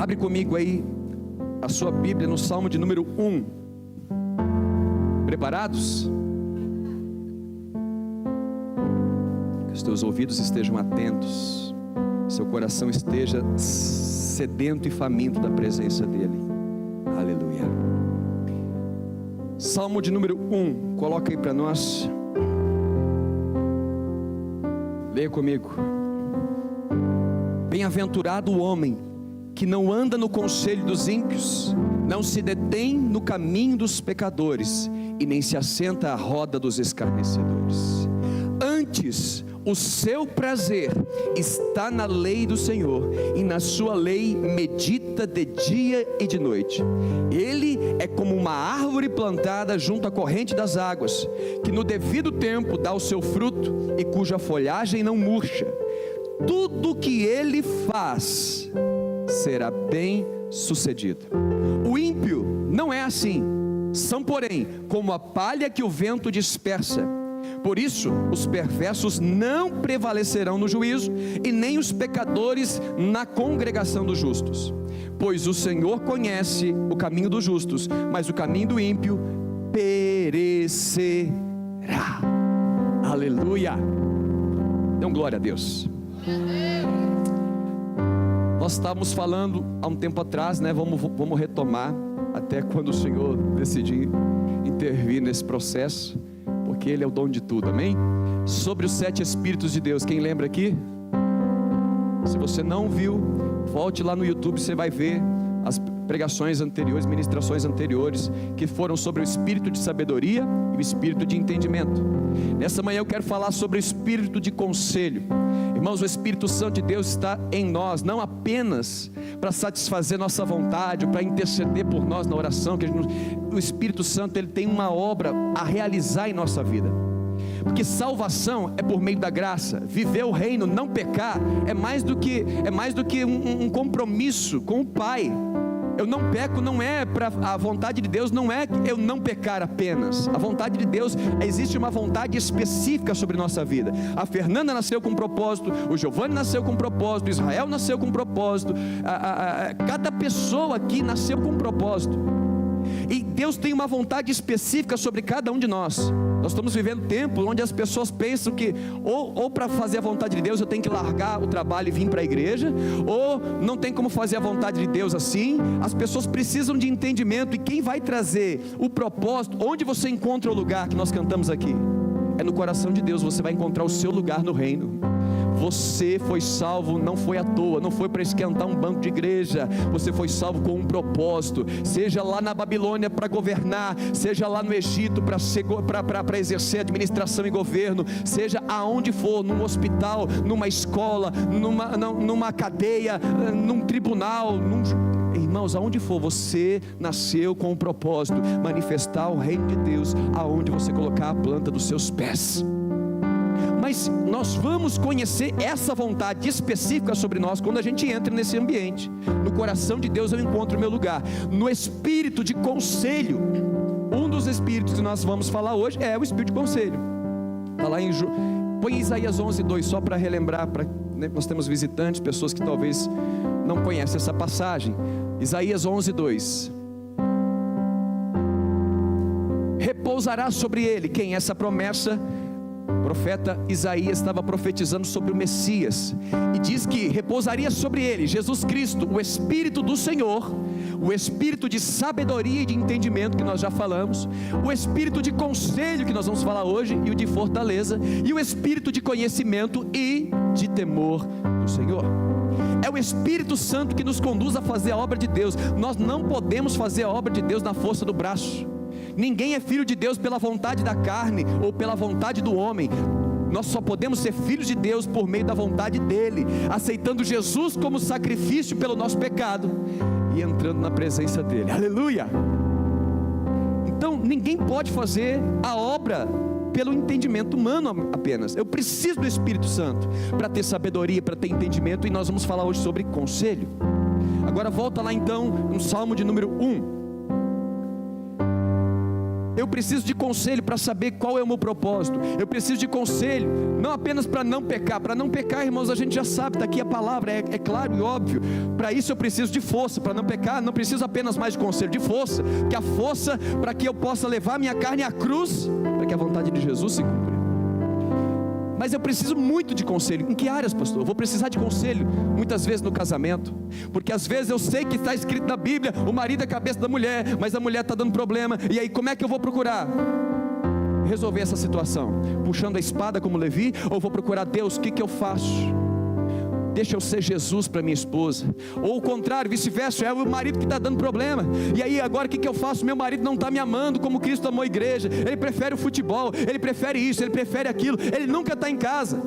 Abre comigo aí a sua Bíblia no Salmo de número 1. Preparados? Que os teus ouvidos estejam atentos, seu coração esteja sedento e faminto da presença dEle. Aleluia. Salmo de número 1, coloca aí para nós. Leia comigo. Bem-aventurado o homem que não anda no conselho dos ímpios, não se detém no caminho dos pecadores, e nem se assenta à roda dos escarnecedores. Antes, o seu prazer está na lei do Senhor, e na sua lei medita de dia e de noite. Ele é como uma árvore plantada junto à corrente das águas, que no devido tempo dá o seu fruto, e cuja folhagem não murcha. Tudo que ele faz será bem sucedido. O ímpio não é assim. São, porém, como a palha que o vento dispersa. Por isso, os perversos não prevalecerão no juízo, e nem os pecadores na congregação dos justos. Pois o Senhor conhece o caminho dos justos, mas o caminho do ímpio perecerá. Aleluia. Então, glória a Deus. Nós estávamos falando há um tempo atrás, né? Vamos retomar até quando o Senhor decidir intervir nesse processo, porque Ele é o dono de tudo, amém? Sobre os 7 Espíritos de Deus, quem lembra aqui? Se você não viu, volte lá no YouTube, você vai ver as pregações anteriores, ministrações anteriores, que foram sobre o espírito de sabedoria e o espírito de entendimento. Nessa manhã eu quero falar sobre o espírito de conselho. Irmãos, o Espírito Santo de Deus está em nós, não apenas para satisfazer nossa vontade, para interceder por nós na oração, o Espírito Santo, ele tem uma obra a realizar em nossa vida. Porque salvação é por meio da graça. Viver o reino, não pecar, é mais do que um compromisso com o Pai. Eu não peco, não é para a vontade de Deus, não é eu não pecar apenas. A vontade de Deus, existe uma vontade específica sobre nossa vida. A Fernanda nasceu com um propósito, o Giovanni nasceu com um propósito, o Israel nasceu com um propósito, cada pessoa aqui nasceu com um propósito. E Deus tem uma vontade específica sobre cada um de nós. Nós estamos vivendo tempo onde as pessoas pensam que ou para fazer a vontade de Deus eu tenho que largar o trabalho e vir para a igreja, ou não tem como fazer a vontade de Deus assim. As pessoas precisam de entendimento, e quem vai trazer o propósito, onde você encontra o lugar que nós cantamos aqui? É no coração de Deus. Você vai encontrar o seu lugar no reino. Você foi salvo, não foi à toa, não foi para esquentar um banco de igreja. Você foi salvo com um propósito, seja lá na Babilônia para governar, seja lá no Egito para exercer administração e governo, seja aonde for, num hospital, numa escola, numa cadeia, num tribunal, irmãos, aonde for, você nasceu com um propósito: manifestar o reino de Deus aonde você colocar a planta dos seus pés. Mas nós vamos conhecer essa vontade específica sobre nós quando a gente entra nesse ambiente. No coração de Deus eu encontro o meu lugar. No espírito de conselho, um dos espíritos que nós vamos falar hoje é o espírito de conselho. Está lá põe Isaías 11:2 só para relembrar, né? Nós temos visitantes, pessoas que talvez não conhecem essa passagem. Isaías 11:2. Repousará sobre ele. Quem? Essa promessa, o profeta Isaías estava profetizando sobre o Messias, e diz que repousaria sobre ele, Jesus Cristo, o Espírito do Senhor, o Espírito de sabedoria e de entendimento, que nós já falamos, o Espírito de conselho, que nós vamos falar hoje, e o de fortaleza, e o Espírito de conhecimento e de temor do Senhor. É o Espírito Santo que nos conduz a fazer a obra de Deus. Nós não podemos fazer a obra de Deus na força do braço. Ninguém é filho de Deus pela vontade da carne ou pela vontade do homem. Nós só podemos ser filhos de Deus por meio da vontade dEle, aceitando Jesus como sacrifício pelo nosso pecado e entrando na presença dEle. Aleluia! Então ninguém pode fazer a obra pelo entendimento humano apenas. Eu preciso do Espírito Santo para ter sabedoria, para ter entendimento, e nós vamos falar hoje sobre conselho. Agora volta lá então no Salmo de número 1. Eu preciso de conselho para saber qual é o meu propósito. Eu preciso de conselho, não apenas para não pecar. Para não pecar, irmãos, a gente já sabe, está aqui a palavra, é claro e óbvio. Para isso eu preciso de força. Para não pecar, não preciso apenas mais de conselho, de força. Que a força para que eu possa levar minha carne à cruz, para que a vontade de Jesus se cumpra. Mas eu preciso muito de conselho. Em que áreas, pastor? Eu vou precisar de conselho muitas vezes no casamento, porque às vezes eu sei que está escrito na Bíblia, o marido é a cabeça da mulher, mas a mulher está dando problema, e aí como é que eu vou procurar resolver essa situação? Puxando a espada como Levi, ou vou procurar Deus, o que eu faço? Deixa eu ser Jesus para minha esposa. Ou o contrário, vice-versa, é o marido que está dando problema. E aí agora o que eu faço? Meu marido não está me amando como Cristo amou a igreja. Ele prefere o futebol, ele prefere isso, ele prefere aquilo. Ele nunca está em casa.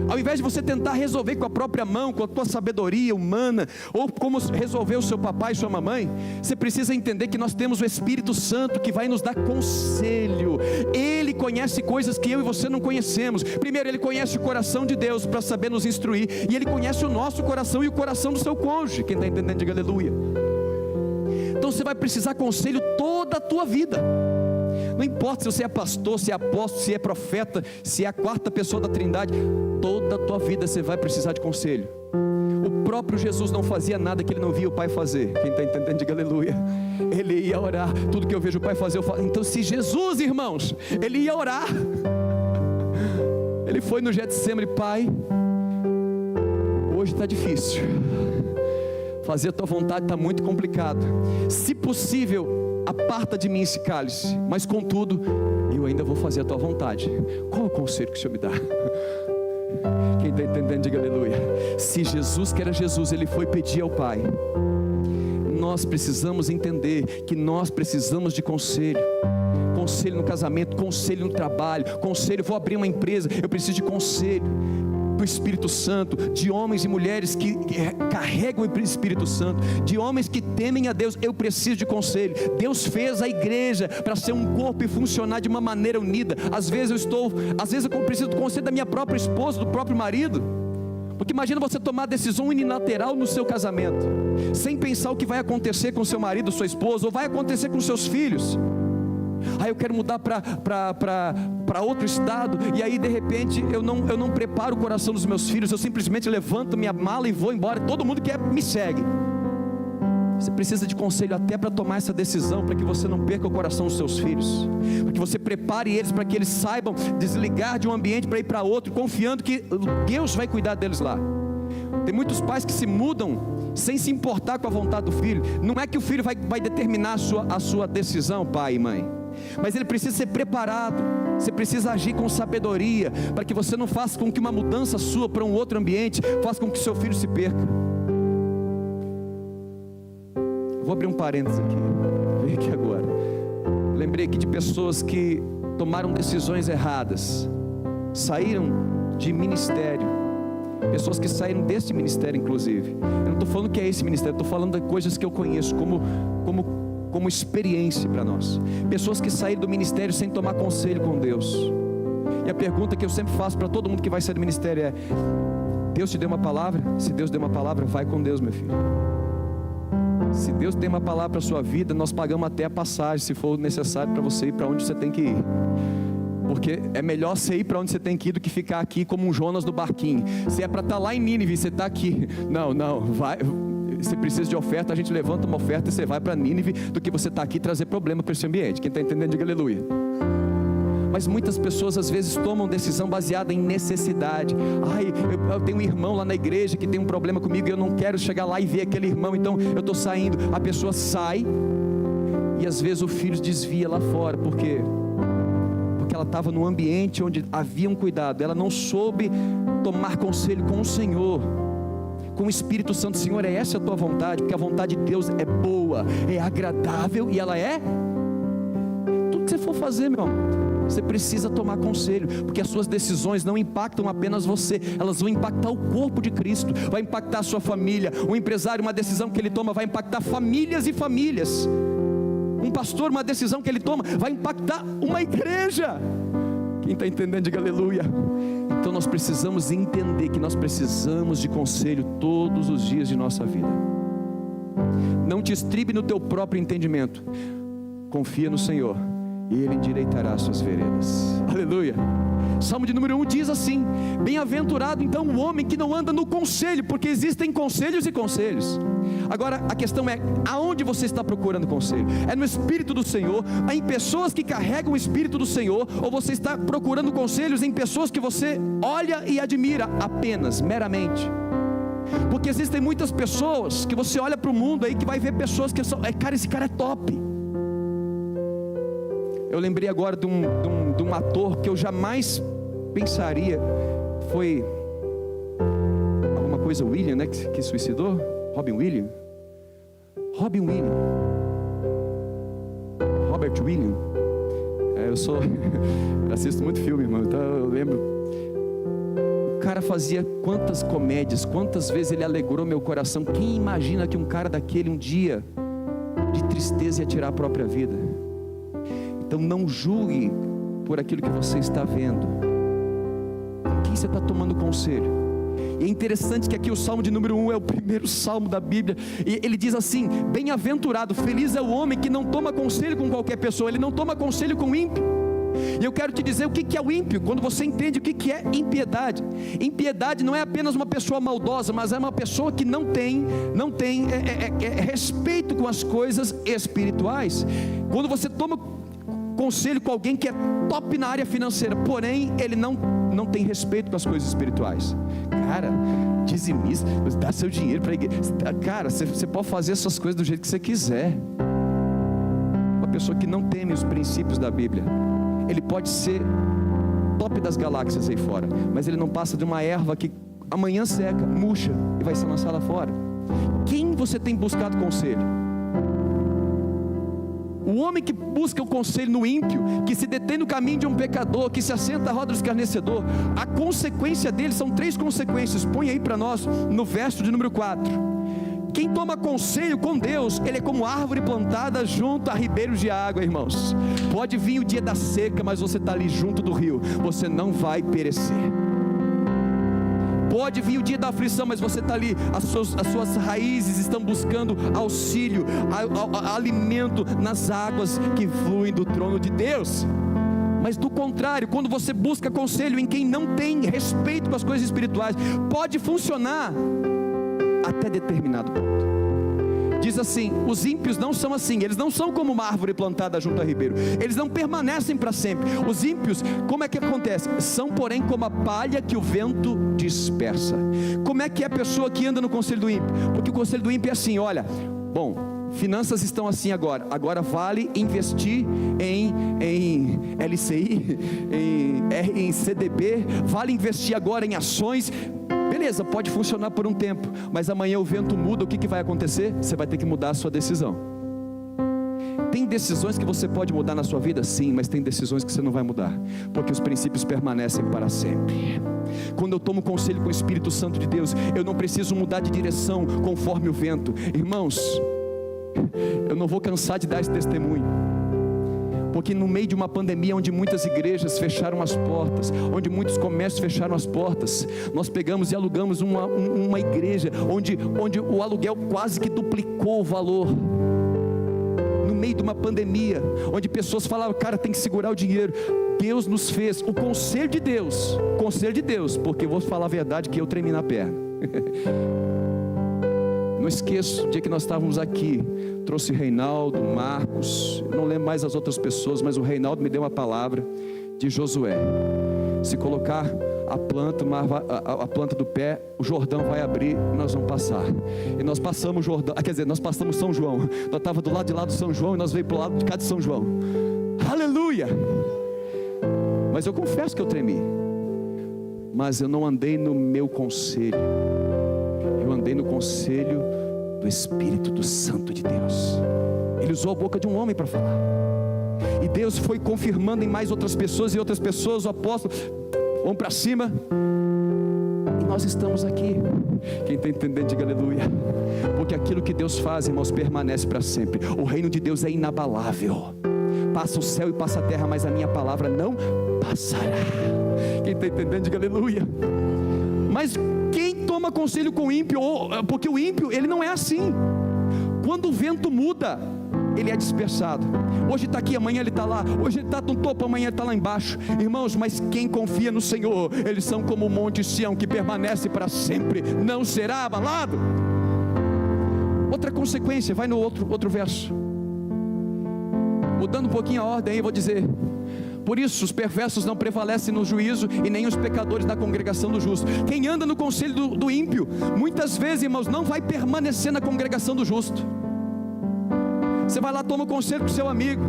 Ao invés de você tentar resolver com a própria mão, com a tua sabedoria humana, ou como resolver o seu papai e sua mamãe, você precisa entender que nós temos o Espírito Santo que vai nos dar conselho. Ele conhece coisas que eu e você não conhecemos. Primeiro, Ele conhece o coração de Deus para saber nos instruir, e Ele conhece o nosso coração e o coração do seu cônjuge. Quem está entendendo, diga aleluia. Então você vai precisar de conselho toda a tua vida. Não importa se você é pastor, se é apóstolo, se é profeta, se é a quarta pessoa da Trindade, toda a tua vida você vai precisar de conselho. O próprio Jesus não fazia nada que Ele não via o Pai fazer. Quem está entendendo, diga aleluia. Ele ia orar, tudo que eu vejo o Pai fazer eu faço. Então se Jesus, irmãos, Ele ia orar. Ele foi no Getsemane: Pai, hoje está difícil, fazer a tua vontade está muito complicado, se possível aparta de mim esse cálice, mas contudo, eu ainda vou fazer a tua vontade. Qual é o conselho que o Senhor me dá? Quem está entendendo, diga aleluia. Se Jesus, que era Jesus, Ele foi pedir ao Pai, nós precisamos entender que nós precisamos de conselho. Conselho no casamento, conselho no trabalho, conselho, vou abrir uma empresa, eu preciso de conselho do Espírito Santo, de homens e mulheres que carregam o Espírito Santo, de homens que temem a Deus. Eu preciso de conselho. Deus fez a igreja para ser um corpo e funcionar de uma maneira unida. Às vezes eu preciso do conselho da minha própria esposa, do próprio marido, porque imagina você tomar decisão unilateral no seu casamento, sem pensar o que vai acontecer com seu marido, sua esposa, ou vai acontecer com seus filhos. Eu quero mudar para outro estado, e aí de repente eu não preparo o coração dos meus filhos, eu simplesmente levanto minha mala e vou embora, todo mundo que me segue. Você precisa de conselho até para tomar essa decisão, para que você não perca o coração dos seus filhos, para que você prepare eles, para que eles saibam desligar de um ambiente para ir para outro, confiando que Deus vai cuidar deles lá. Tem muitos pais que se mudam sem se importar com a vontade do filho. Não é que o filho vai determinar a sua decisão, pai e mãe, mas ele precisa ser preparado. Você precisa agir com sabedoria, para que você não faça com que uma mudança sua para um outro ambiente faça com que seu filho se perca. Vou abrir um parênteses aqui, vem aqui agora. Lembrei aqui de pessoas que tomaram decisões erradas, saíram de ministério, pessoas que saíram deste ministério inclusive. Eu não estou falando que é esse ministério, estou falando de coisas que eu conheço como experiência para nós. Pessoas que saíram do ministério sem tomar conselho com Deus. E a pergunta que eu sempre faço para todo mundo que vai sair do ministério é: Deus te deu uma palavra? Se Deus deu uma palavra, vai com Deus, meu filho. Se Deus tem uma palavra para a sua vida, nós pagamos até a passagem, se for necessário, para você ir para onde você tem que ir. Porque é melhor você ir para onde você tem que ir do que ficar aqui como um Jonas no barquinho. Se é para estar lá em Nínive, você está aqui. Não, vai. Se precisa de oferta, a gente levanta uma oferta e você vai para Nínive, do que você está aqui e trazer problema para esse ambiente. Quem está entendendo, diga aleluia. Mas muitas pessoas às vezes tomam decisão baseada em necessidade. Eu tenho um irmão lá na igreja que tem um problema comigo e eu não quero chegar lá e ver aquele irmão, então eu estou saindo. A pessoa sai e às vezes o filho desvia lá fora. Por quê? Porque ela estava num ambiente onde havia um cuidado. Ela não soube tomar conselho com o Senhor, com o Espírito Santo. Senhor, é essa a tua vontade? Porque a vontade de Deus é boa, é agradável e ela é... Tudo que você for fazer, meu amor, você precisa tomar conselho, porque as suas decisões não impactam apenas você, elas vão impactar o corpo de Cristo, vai impactar a sua família. Um empresário, uma decisão que ele toma vai impactar famílias e famílias. Um pastor, uma decisão que ele toma vai impactar uma igreja. Quem está entendendo, diga aleluia. Então nós precisamos entender que nós precisamos de conselho todos os dias de nossa vida. Não te estribe no teu próprio entendimento, confia no Senhor e Ele endireitará as suas veredas. Aleluia. Salmo de número 1 diz assim: bem-aventurado então o homem que não anda no conselho, porque existem conselhos e conselhos. Agora a questão é, aonde você está procurando conselho? É no Espírito do Senhor, é em pessoas que carregam o Espírito do Senhor, ou você está procurando conselhos em pessoas que você olha e admira apenas, meramente? Porque existem muitas pessoas que você olha para o mundo aí, que vai ver pessoas que são, cara, esse cara é top. Eu lembrei agora de um ator que eu jamais pensaria, foi alguma coisa William, né, que suicidou? Robert Williams. Eu assisto muito filme, irmão, então eu lembro. O cara fazia quantas comédias, quantas vezes ele alegrou meu coração. Quem imagina que um cara daquele um dia de tristeza ia tirar a própria vida? Então não julgue por aquilo que você está vendo. Com quem você está tomando conselho? E é interessante que aqui o Salmo de número 1 é o primeiro salmo da Bíblia, e ele diz assim: bem-aventurado, feliz é o homem que não toma conselho com qualquer pessoa, ele não toma conselho com o ímpio. E eu quero te dizer o que é o ímpio, quando você entende o que é impiedade. Impiedade não é apenas uma pessoa maldosa, mas é uma pessoa que não tem respeito com as coisas espirituais. Quando você toma conselho com alguém que é top na área financeira, porém ele não tem respeito com as coisas espirituais. Cara, dizimista, dá seu dinheiro para a igreja. Cara, você pode fazer essas coisas do jeito que você quiser. Uma pessoa que não teme os princípios da Bíblia, ele pode ser top das galáxias aí fora, mas ele não passa de uma erva que amanhã seca, murcha e vai ser lançada fora. Quem você tem buscado conselho? O homem que busca o conselho no ímpio, que se detém no caminho de um pecador, que se assenta à roda do escarnecedor, a consequência dele são 3 consequências. Põe aí para nós no verso de número 4. Quem toma conselho com Deus, ele é como árvore plantada junto a ribeiros de água, irmãos. Pode vir o dia da seca, mas você está ali junto do rio, você não vai perecer. Pode vir o dia da aflição, mas você está ali, as suas raízes estão buscando auxílio, alimento nas águas que fluem do trono de Deus. Mas do contrário, quando você busca conselho em quem não tem respeito com as coisas espirituais, pode funcionar até determinado ponto. Diz assim: os ímpios não são assim, eles não são como uma árvore plantada junto a ribeiro, eles não permanecem para sempre. Os ímpios, como é que acontece? São porém como a palha que o vento dispersa. Como é que é a pessoa que anda no conselho do ímpio? Porque o conselho do ímpio é assim: olha, bom, finanças estão assim agora vale investir em LCI, em CDB, vale investir agora em ações. Beleza, pode funcionar por um tempo, mas amanhã o vento muda, o que vai acontecer? Você vai ter que mudar a sua decisão. Tem decisões que você pode mudar na sua vida? Sim, mas tem decisões que você não vai mudar, porque os princípios permanecem para sempre. Quando eu tomo conselho com o Espírito Santo de Deus, eu não preciso mudar de direção conforme o vento. Irmãos, eu não vou cansar de dar esse testemunho, porque no meio de uma pandemia onde muitas igrejas fecharam as portas, onde muitos comércios fecharam as portas, nós pegamos e alugamos uma igreja onde o aluguel quase que duplicou o valor. No meio de uma pandemia, onde pessoas falavam: cara, tem que segurar o dinheiro. Deus nos fez, o conselho de Deus, porque eu vou falar a verdade que eu tremi na perna. Não esqueço o dia que nós estávamos aqui, trouxe Reinaldo, Marcos, não lembro mais as outras pessoas, mas o Reinaldo me deu uma palavra de Josué: se colocar a planta do pé, o Jordão vai abrir e nós vamos passar. E nós passamos o Jordão, nós passamos São João. Nós estávamos do lado de lá do São João e nós veio para o lado de cá de São João. Aleluia! Mas eu confesso que eu tremi, mas eu não andei no meu conselho, eu andei no conselho do Espírito do Santo de Deus. Ele usou a boca de um homem para falar, e Deus foi confirmando em mais outras pessoas, e outras pessoas, o apóstolo, vamos para cima, e nós estamos aqui. Quem está entendendo, diga aleluia. Porque aquilo que Deus faz, irmãos, permanece para sempre. O reino de Deus é inabalável. Passa o céu e passa a terra, mas a minha palavra não passará. Quem está entendendo, diga aleluia. Mas quem toma conselho com o ímpio? Porque o ímpio, ele não é assim. Quando o vento muda, ele é dispersado. Hoje está aqui, amanhã ele está lá. Hoje ele está no topo, amanhã ele está lá embaixo. Irmãos, mas quem confia no Senhor, eles são como o monte Sião, que permanece para sempre, não será abalado. Outra consequência, vai no outro verso. Mudando um pouquinho a ordem aí, eu vou dizer: por isso os perversos não prevalecem no juízo, e nem os pecadores na congregação do justo. Quem anda no conselho do ímpio, muitas vezes, irmãos, não vai permanecer na congregação do justo. Você vai lá, toma o conselho com seu amigo,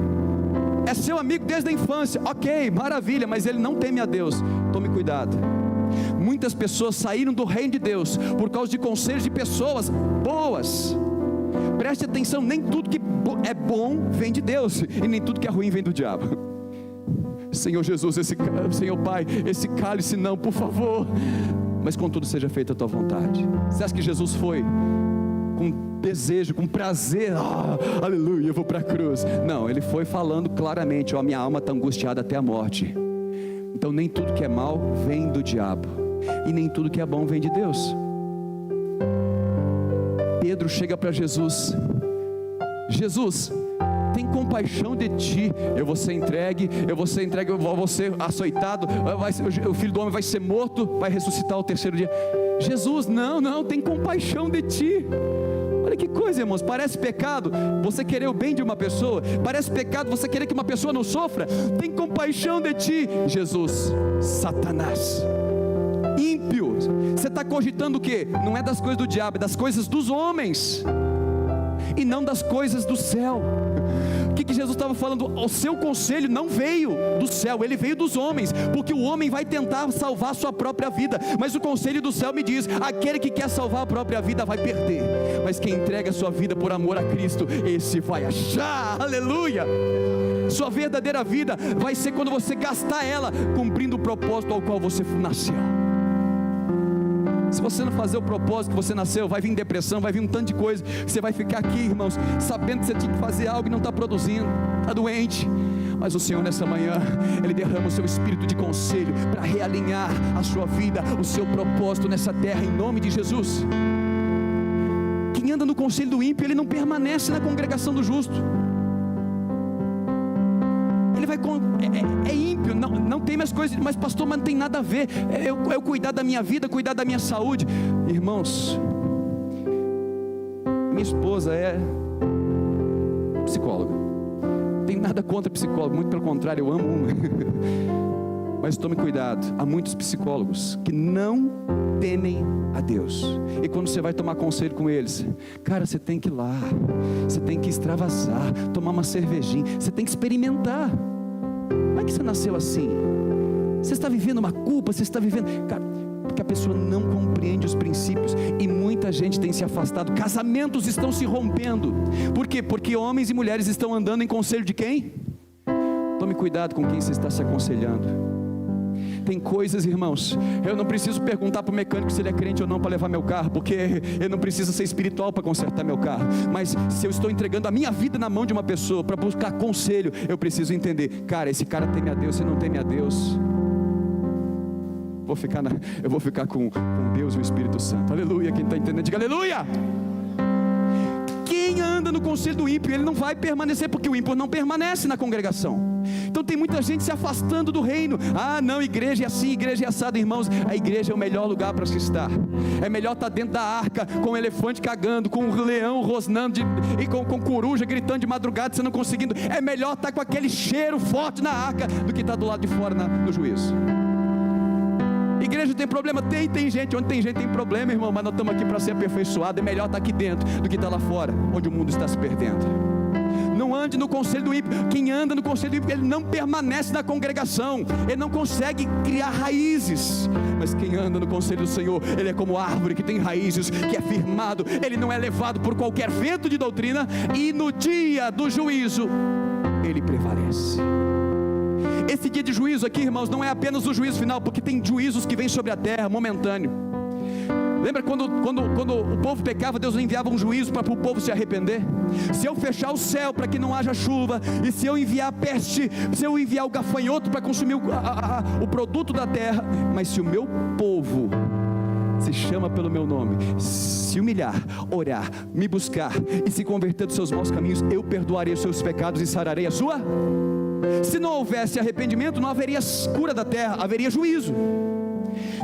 é seu amigo desde a infância, ok, maravilha, mas ele não teme a Deus. Tome cuidado. Muitas pessoas saíram do reino de Deus por causa de conselhos de pessoas boas. Preste atenção, nem tudo que é bom vem de Deus, e nem tudo que é ruim vem do diabo. Senhor Jesus, Senhor Pai, esse cálice não, por favor, mas contudo seja feita a tua vontade. Você acha que Jesus foi com desejo, com prazer, aleluia, eu vou para a cruz? Não, ele foi falando claramente: ó, minha alma está angustiada até a morte. Então nem tudo que é mal vem do diabo, e nem tudo que é bom vem de Deus. Pedro chega para Jesus: Jesus, tem compaixão de ti, eu vou ser entregue, eu vou ser açoitado, o filho do homem vai ser morto, vai ressuscitar ao terceiro dia. Jesus, não, tem compaixão de ti. Olha que coisa, irmãos, parece pecado você querer o bem de uma pessoa, parece pecado você querer que uma pessoa não sofra. Tem compaixão de ti. Jesus, Satanás, ímpio, você está cogitando o quê? Não é das coisas do diabo, é das coisas dos homens, e não das coisas do céu. O que Jesus estava falando? O seu conselho não veio do céu, ele veio dos homens, porque o homem vai tentar salvar a sua própria vida, mas o conselho do céu me diz: aquele que quer salvar a própria vida vai perder, mas quem entrega a sua vida por amor a Cristo, esse vai achar. Aleluia! Sua verdadeira vida vai ser quando você gastar ela cumprindo o propósito ao qual você nasceu. Se você não fazer o propósito que você nasceu, vai vir depressão, vai vir um tanto de coisa. Você vai ficar aqui, irmãos, sabendo que você tinha que fazer algo e não está produzindo, está doente. Mas o Senhor nessa manhã, Ele derrama o seu espírito de conselho para realinhar a sua vida, o seu propósito nessa terra, em nome de Jesus. Quem anda no conselho do ímpio, ele não permanece na congregação do justo. Ele vai é ímpio, não tem mais coisas. Mas pastor, mas não tem nada a ver. Eu cuidar da minha vida, cuidar da minha saúde. Irmãos, minha esposa é psicóloga. Não tem nada contra psicólogo, muito pelo contrário, eu amo uma. Mas tome cuidado, há muitos psicólogos que não temem a Deus, e quando você vai tomar conselho com eles, cara, você tem que ir lá, você tem que extravasar, tomar uma cervejinha, você tem que experimentar. Como é que você nasceu assim? Você está vivendo uma culpa, você está vivendo, cara, porque a pessoa não compreende os princípios, e muita gente tem se afastado, casamentos estão se rompendo. Por quê? Porque homens e mulheres estão andando em conselho de quem? Tome cuidado com quem você está se aconselhando. Tem coisas, irmãos, eu não preciso perguntar para o mecânico se ele é crente ou não para levar meu carro, porque eu não preciso ser espiritual para consertar meu carro. Mas se eu estou entregando a minha vida na mão de uma pessoa para buscar conselho, eu preciso entender, cara, esse cara teme a Deus, você não teme a Deus. Eu vou ficar com Deus e o Espírito Santo. Aleluia, quem está entendendo, diga aleluia. Quem anda no conselho do ímpio, ele não vai permanecer, porque o ímpio não permanece na congregação. Então tem muita gente se afastando do reino. Ah não, igreja é assim, igreja é assada. Irmãos, a igreja é o melhor lugar para se estar. É melhor estar dentro da arca, com o elefante cagando, com o leão rosnando, e com coruja gritando de madrugada, você não conseguindo. É melhor estar com aquele cheiro forte na arca, do que estar do lado de fora no juízo. Igreja tem problema? Tem gente, onde tem gente tem problema, irmão, mas nós estamos aqui para ser aperfeiçoado. É melhor estar aqui dentro do que estar lá fora, onde o mundo está se perdendo. Não ande no conselho do ímpio. Quem anda no conselho do ímpio, ele não permanece na congregação, ele não consegue criar raízes. Mas quem anda no conselho do Senhor, ele é como árvore que tem raízes, que é firmado, ele não é levado por qualquer vento de doutrina, e no dia do juízo, ele prevalece. Esse dia de juízo aqui, irmãos, não é apenas o juízo final, porque tem juízos que vêm sobre a terra, momentâneo. Lembra quando o povo pecava, Deus enviava um juízo para o povo se arrepender? Se eu fechar o céu para que não haja chuva, e se eu enviar a peste, se eu enviar o gafanhoto para consumir o produto da terra, mas se o meu povo se chama pelo meu nome, se humilhar, orar, me buscar e se converter dos seus maus caminhos, eu perdoarei os seus pecados e sararei a sua. Se não houvesse arrependimento, não haveria cura da terra, haveria juízo.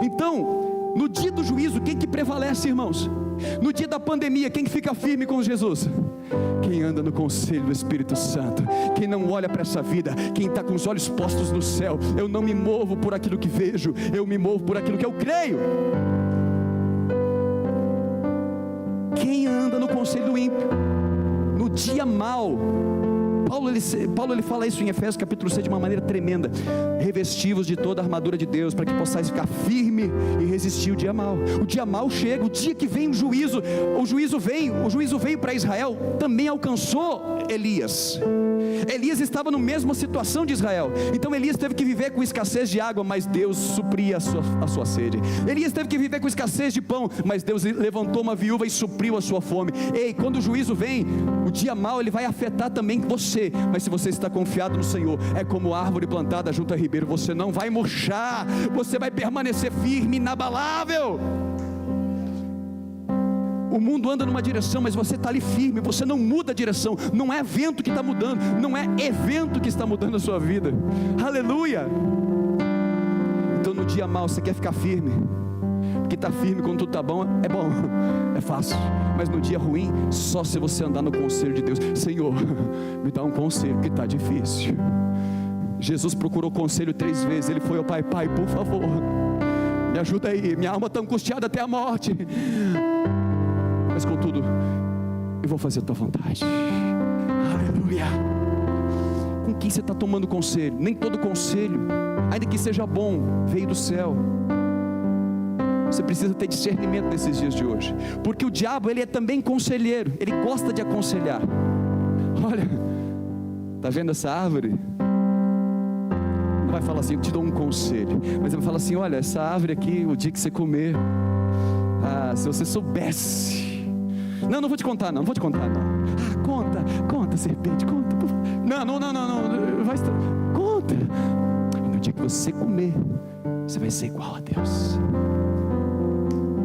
Então, no dia do juízo, quem que prevalece, irmãos? No dia da pandemia, quem que fica firme com Jesus? Quem anda no conselho do Espírito Santo, quem não olha para essa vida, quem está com os olhos postos no céu. Eu não me movo por aquilo que vejo, eu me movo por aquilo que eu creio. Quem anda no conselho do ímpio, no dia mau, Paulo ele fala isso em Efésios capítulo 6 de uma maneira tremenda: revestivos de toda a armadura de Deus, para que possais ficar firme e resistir o dia mau. O dia mau chega, o dia que vem o juízo veio para Israel, também alcançou Elias. Elias estava na mesma situação de Israel, então Elias teve que viver com escassez de água, mas Deus supria a sua sede. Elias teve que viver com escassez de pão, mas Deus levantou uma viúva e supriu a sua fome. Ei, quando o juízo vem, o dia mau ele vai afetar também você, mas se você está confiado no Senhor, é como árvore plantada junto a ribeiro, você não vai murchar, você vai permanecer firme, inabalável. O mundo anda numa direção, mas você está ali firme, você não muda a direção. Não é vento que está mudando, não é evento que está mudando a sua vida. Aleluia. Então no dia mau você quer ficar firme, porque está firme quando tudo está bom, é fácil. Mas no dia ruim, só se você andar no conselho de Deus. Senhor, me dá um conselho que está difícil. Jesus procurou conselho 3 vezes, ele foi ao Pai: Pai, por favor, me ajuda aí, minha alma está angustiada até a morte, mas contudo, eu vou fazer a tua vontade. Aleluia. Com quem você está tomando conselho? Nem todo conselho, ainda que seja bom, veio do céu. Você precisa ter discernimento nesses dias de hoje, porque o diabo ele é também conselheiro, ele gosta de aconselhar. Olha, está vendo essa árvore? Não vai falar assim: eu te dou um conselho, mas ele vai falar assim: olha, essa árvore aqui, o dia que você comer, se você soubesse. Não vou te contar não. Conta, serpente, conta. Não, conta. No dia que você comer, você vai ser igual a Deus.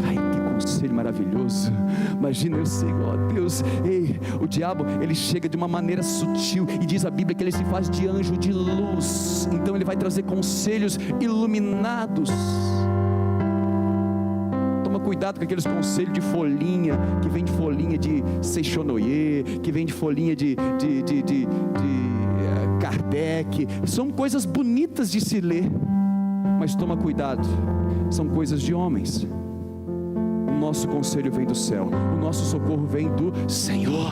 Ai, que conselho maravilhoso. Imagina eu ser igual a Deus. Ei, o diabo, ele chega de uma maneira sutil, e diz a Bíblia que ele se faz de anjo de luz. Então ele vai trazer conselhos iluminados. Cuidado com aqueles conselhos de folhinha, que vem de folhinha de Seixonoye, que vem de folhinha de Kardec. São coisas bonitas de se ler, mas toma cuidado, são coisas de homens. O nosso conselho vem do céu, o nosso socorro vem do Senhor.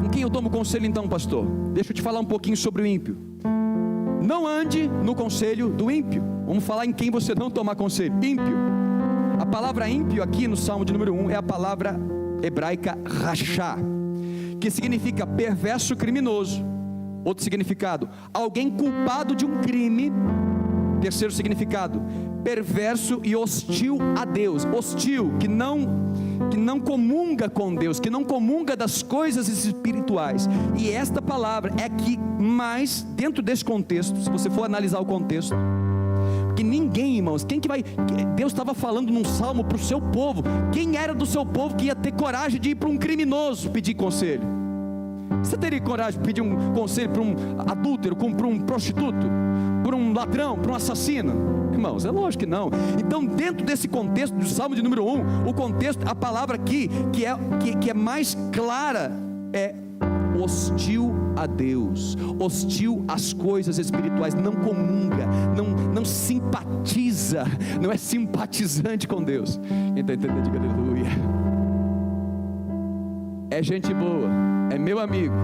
Com quem eu tomo conselho então, pastor? Deixa eu te falar um pouquinho sobre o ímpio. Não ande no conselho do ímpio. Vamos falar em quem você não tomar conselho. Ímpio. A palavra ímpio aqui no Salmo de número 1 é a palavra hebraica rachá, que significa perverso, criminoso. Outro significado: alguém culpado de um crime. Terceiro significado: perverso e hostil a Deus. Hostil, que não comunga com Deus, que não comunga das coisas espirituais. E esta palavra é que mais, dentro desse contexto, se você for analisar o contexto, que ninguém, irmãos, Deus estava falando num salmo para o seu povo. Quem era do seu povo que ia ter coragem de ir para um criminoso pedir conselho? Você teria coragem de pedir um conselho para um adúltero, para um prostituto, para um ladrão, para um assassino? Irmãos, é lógico que não. Então, dentro desse contexto do Salmo de número 1, o contexto, a palavra aqui que é mais clara é hostil a Deus, hostil às coisas espirituais, não comunga, não simpatiza, não é simpatizante com Deus. Quem está entendendo, diga aleluia. É gente boa, é meu amigo,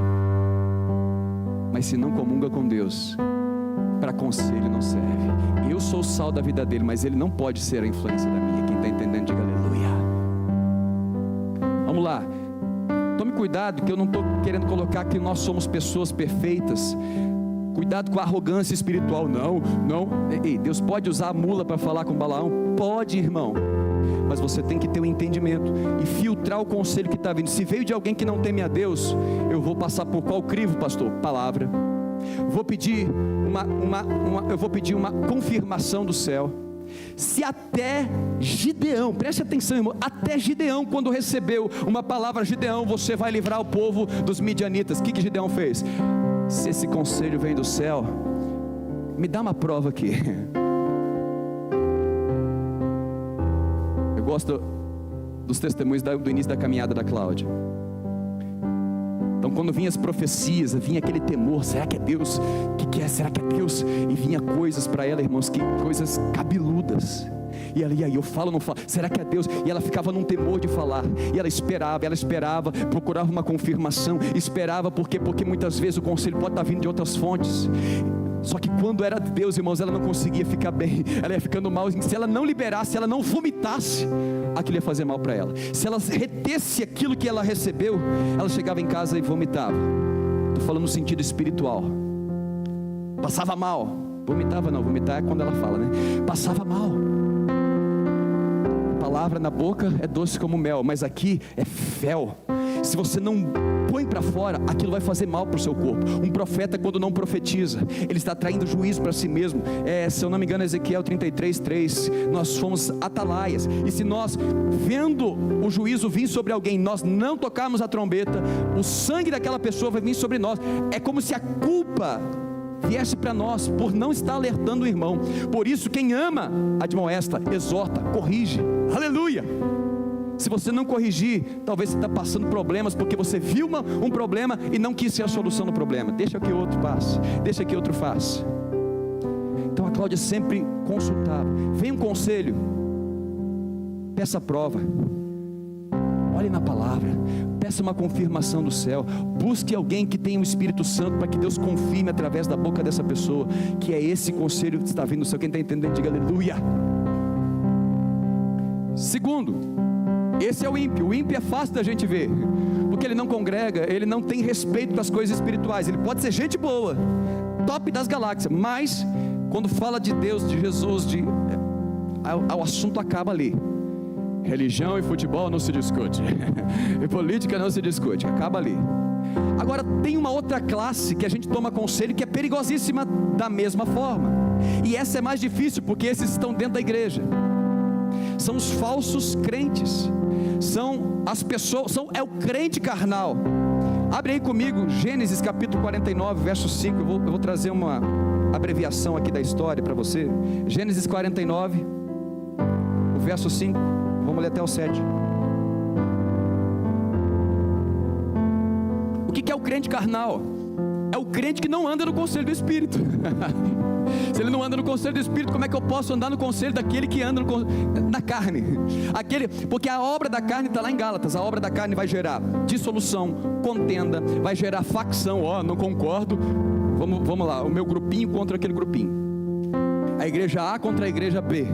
mas se não comunga com Deus, para conselho não serve. Eu sou o sal da vida dele, mas ele não pode ser a influência da minha. Quem está entendendo, diga aleluia. Vamos lá. Tome cuidado, que eu não estou querendo colocar que nós somos pessoas perfeitas. Cuidado com a arrogância espiritual. Não. Ei, Deus pode usar a mula para falar com Balaão? Pode, irmão. Mas você tem que ter um entendimento e filtrar o conselho que está vindo. Se veio de alguém que não teme a Deus, eu vou passar por qual crivo, pastor? Palavra. Vou pedir uma confirmação do céu. Se até Gideão, preste atenção, irmão, até Gideão, quando recebeu uma palavra, Gideão, você vai livrar o povo dos midianitas, o que Gideão fez? Se esse conselho vem do céu, me dá uma prova aqui. Eu gosto dos testemunhos do início da caminhada da Cláudia. Então quando vinha as profecias, vinha aquele temor, será que é Deus? O que é? Será que é Deus? E vinha coisas para ela, irmãos, que coisas cabeludas. E aí eu falo, não falo, será que é Deus? E ela ficava num temor de falar. E ela esperava, procurava uma confirmação, esperava, porque muitas vezes o conselho pode estar vindo de outras fontes. Só que quando era de Deus, irmãos, ela não conseguia ficar bem, ela ia ficando mal. Se ela não liberasse, se ela não vomitasse, aquilo ia fazer mal para ela. Se ela retesse aquilo que ela recebeu, ela chegava em casa e vomitava. Estou falando no sentido espiritual. Passava mal. Vomitava não, vomitar é quando ela fala, né? Passava mal. A palavra na boca é doce como mel, mas aqui é fel. Se você não põe para fora, aquilo vai fazer mal para o seu corpo. Um profeta, quando não profetiza, ele está traindo juízo para si mesmo. Se eu não me engano, Ezequiel 33:3, nós fomos atalaias, e se nós, vendo o juízo vir sobre alguém, nós não tocarmos a trombeta, o sangue daquela pessoa vai vir sobre nós. É como se a culpa viesse para nós, por não estar alertando o irmão. Por isso, quem ama, admoesta, exorta, corrige. Aleluia! Se você não corrigir, talvez você está passando problemas, porque você viu um problema e não quis ser a solução do problema. Deixa que outro passe, deixa que outro faça. Então a Cláudia sempre consultava. Vem um conselho, peça prova, olhe na palavra, peça uma confirmação do céu, busque alguém que tenha o Espírito Santo, para que Deus confirme através da boca dessa pessoa, que é esse conselho que está vindo do céu. Quem está entendendo, diga aleluia. Segundo, esse é o ímpio é fácil da gente ver, porque ele não congrega, ele não tem respeito com as coisas espirituais, ele pode ser gente boa, top das galáxias, mas quando fala de Deus, de Jesus, o assunto acaba ali. Religião e futebol não se discute, e política não se discute, acaba ali. Agora tem uma outra classe que a gente toma conselho, que é perigosíssima da mesma forma, e essa é mais difícil, porque esses estão dentro da igreja. São os falsos crentes, são as pessoas, é o crente carnal. Abre aí comigo, Gênesis capítulo 49, verso 5, eu vou trazer uma abreviação aqui da história para você. Gênesis 49, o verso 5, vamos ler até o 7. O que é o crente carnal? É o crente que não anda no conselho do Espírito. Se ele não anda no conselho do Espírito, como é que eu posso andar no conselho daquele que anda na carne? Porque a obra da carne está lá em Gálatas. A obra da carne vai gerar dissolução, contenda, vai gerar facção. Não concordo, vamos lá, o meu grupinho contra aquele grupinho, a igreja A contra a igreja B.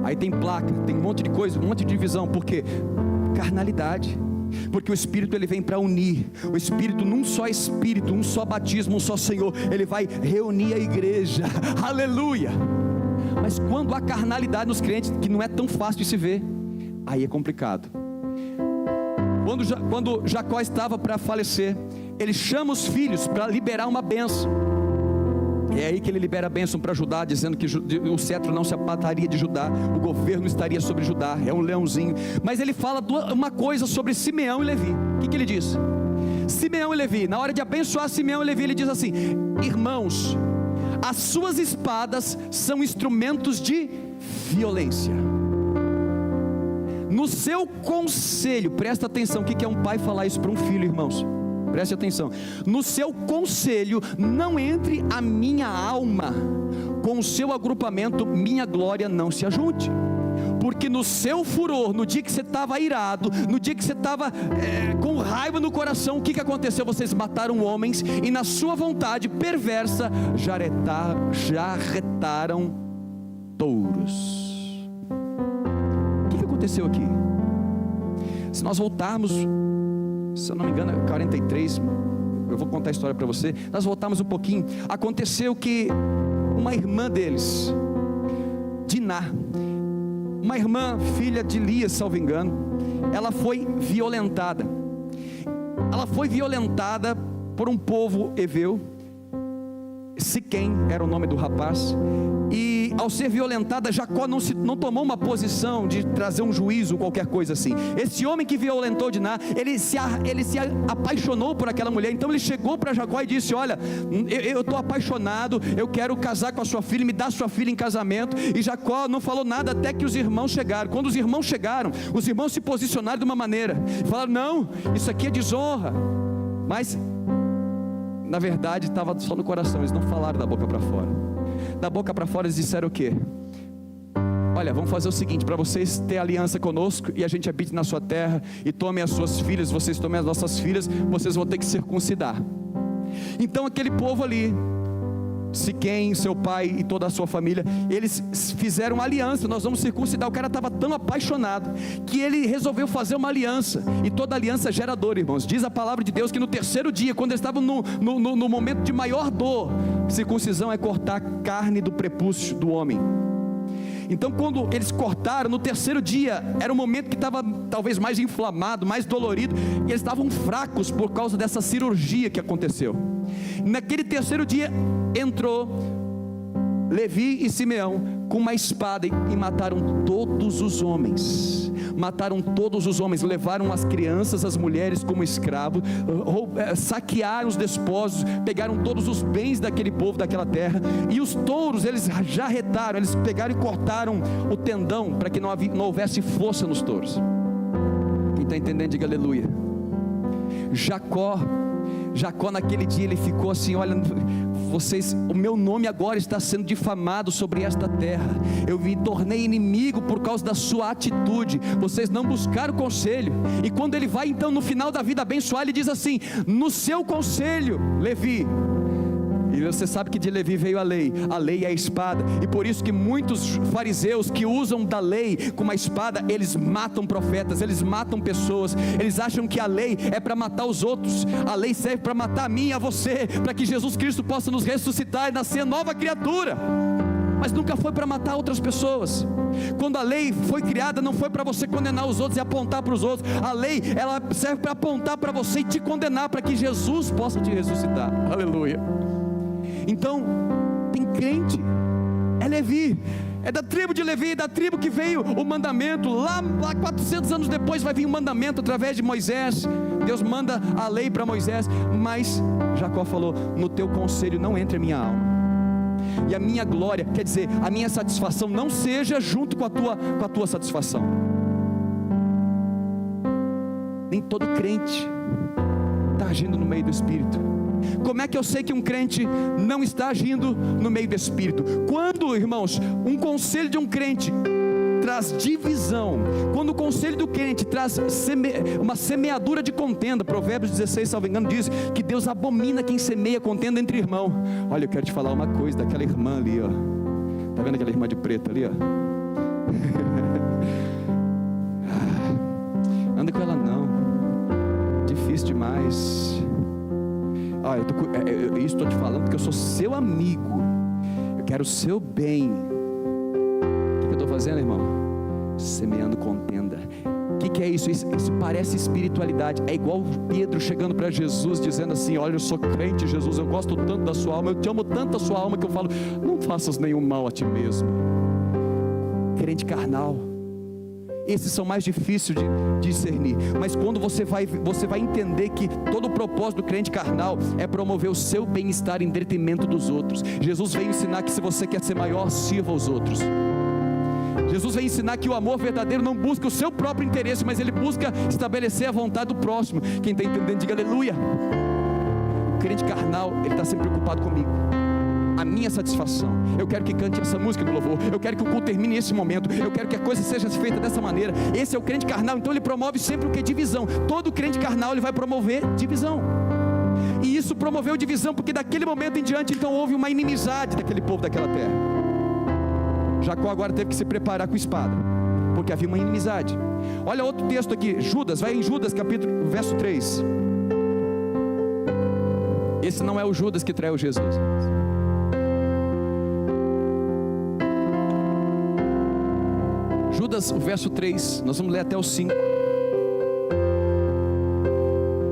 Aí tem placa, tem um monte de coisa, um monte de divisão. Por quê? Carnalidade. Porque o Espírito ele vem para unir. O Espírito, num só Espírito, um só batismo, um só Senhor, ele vai reunir a igreja. Aleluia! Mas quando há carnalidade nos crentes, que não é tão fácil de se ver, aí é complicado. Quando Jacó estava para falecer, ele chama os filhos para liberar uma bênção. É aí que ele libera a bênção para Judá, dizendo que o cetro não se apartaria de Judá, o governo estaria sobre Judá, é um leãozinho. Mas ele fala uma coisa sobre Simeão e Levi. O que ele diz? Simeão e Levi, na hora de abençoar Simeão e Levi, ele diz assim: irmãos, as suas espadas são instrumentos de violência. No seu conselho, presta atenção, o que é um pai falar isso para um filho, irmãos? Preste atenção. No seu conselho não entre a minha alma, com o seu agrupamento minha glória não se ajunte. Porque no seu furor, no dia que você estava irado, no dia que você estava com raiva no coração, o que aconteceu? Vocês mataram homens, e na sua vontade perversa jarretaram touros. O que aconteceu aqui? Se nós voltarmos, se eu não me engano, 43, eu vou contar a história para você. Nós voltamos um pouquinho. Aconteceu que uma irmã deles, Diná, uma irmã, filha de Elias, salvo engano, ela foi violentada. Ela foi violentada por um povo heveu. Siquém era o nome do rapaz. E ao ser violentada, Jacó não tomou uma posição de trazer um juízo, qualquer coisa assim. Esse homem que violentou Diná, ele se apaixonou por aquela mulher. Então ele chegou para Jacó e disse: olha, eu estou apaixonado, eu quero casar com a sua filha, me dá sua filha em casamento. E Jacó não falou nada até que os irmãos chegaram. Quando os irmãos chegaram, os irmãos se posicionaram de uma maneira, falaram: não, isso aqui é desonra. Mas na verdade estava só no coração, eles não falaram da boca para fora. Da boca para fora eles disseram o quê? Olha, vamos fazer o seguinte: para vocês ter aliança conosco e a gente habite na sua terra e tomem as suas filhas, vocês tomem as nossas filhas, vocês vão ter que circuncidar. Então aquele povo ali, Siquém, seu pai e toda a sua família, eles fizeram uma aliança: nós vamos circuncidar. O cara estava tão apaixonado que ele resolveu fazer uma aliança, e toda aliança gera dor, irmãos. Diz a palavra de Deus que no terceiro dia, quando eles estavam no momento de maior dor, circuncisão é cortar a carne do prepúcio do homem. Então quando eles cortaram, no terceiro dia, era um momento que estava talvez mais inflamado, mais dolorido, e eles estavam fracos por causa dessa cirurgia que aconteceu. Naquele terceiro dia, entrou Levi e Simeão com uma espada e mataram todos os homens. Mataram todos os homens, levaram as crianças, as mulheres como escravos, saquearam os despojos, pegaram todos os bens daquele povo, daquela terra. E os touros, eles já retaram, eles pegaram e cortaram o tendão, para que não houvesse força nos touros. Quem está entendendo, diga aleluia. Jacó naquele dia ele ficou assim: olha, vocês, o meu nome agora está sendo difamado sobre esta terra, eu me tornei inimigo por causa da sua atitude, vocês não buscaram conselho. E quando ele vai então no final da vida abençoar, ele diz assim: no seu conselho, Levi. E você sabe que de Levi veio a lei é a espada, e por isso que muitos fariseus que usam da lei com uma espada, eles matam profetas, eles matam pessoas, eles acham que a lei é para matar os outros. A lei serve para matar a mim e a você, para que Jesus Cristo possa nos ressuscitar e nascer nova criatura, mas nunca foi para matar outras pessoas. Quando a lei foi criada, não foi para você condenar os outros e apontar para os outros. A lei, ela serve para apontar para você e te condenar, para que Jesus possa te ressuscitar. Aleluia. Então, tem crente, é Levi, é da tribo de Levi, da tribo que veio o mandamento. Lá 400 anos depois vai vir o mandamento através de Moisés. Deus manda a lei para Moisés, mas Jacó falou: no teu conselho não entre a minha alma, e a minha glória, quer dizer, a minha satisfação não seja junto com a tua satisfação. Nem todo crente está agindo no meio do Espírito. Como é que eu sei que um crente não está agindo no meio do Espírito? Quando, irmãos, um conselho de um crente traz divisão, quando o conselho do crente traz uma semeadura de contenda. Provérbios 16, salvo engano, diz que Deus abomina quem semeia contenda entre irmãos. Olha, eu quero te falar uma coisa daquela irmã ali, ó. Está vendo aquela irmã de preto ali, ó? Anda com ela não, difícil demais. Olha, eu estou te falando porque eu sou seu amigo, eu quero o seu bem. O que eu estou fazendo, irmão? Semeando contenda. O que é isso? Isso parece espiritualidade. É igual Pedro chegando para Jesus dizendo assim: olha, eu sou crente, Jesus, eu gosto tanto da sua alma, eu te amo tanto a sua alma, que eu falo: não faças nenhum mal a ti mesmo. Crente carnal, esses são mais difíceis de discernir. Mas quando você vai entender que todo o propósito do crente carnal é promover o seu bem-estar em detrimento dos outros. Jesus veio ensinar que se você quer ser maior, sirva aos outros. Jesus veio ensinar que o amor verdadeiro não busca o seu próprio interesse, mas ele busca estabelecer a vontade do próximo. Quem está entendendo, diga aleluia. O crente carnal, ele está sempre preocupado comigo, a minha satisfação. Eu quero que cante essa música do louvor, eu quero que o culto termine nesse momento, eu quero que a coisa seja feita dessa maneira. Esse é o crente carnal. Então ele promove sempre o que? Divisão. Todo crente carnal, ele vai promover divisão. E isso promoveu divisão, porque daquele momento em diante, então houve uma inimizade daquele povo daquela terra. Jacó agora teve que se preparar com espada, porque havia uma inimizade. Olha outro texto aqui, Judas, vai em Judas capítulo, verso 3. Esse não é o Judas que traiu Jesus. Judas, o verso 3, nós vamos ler até o 5.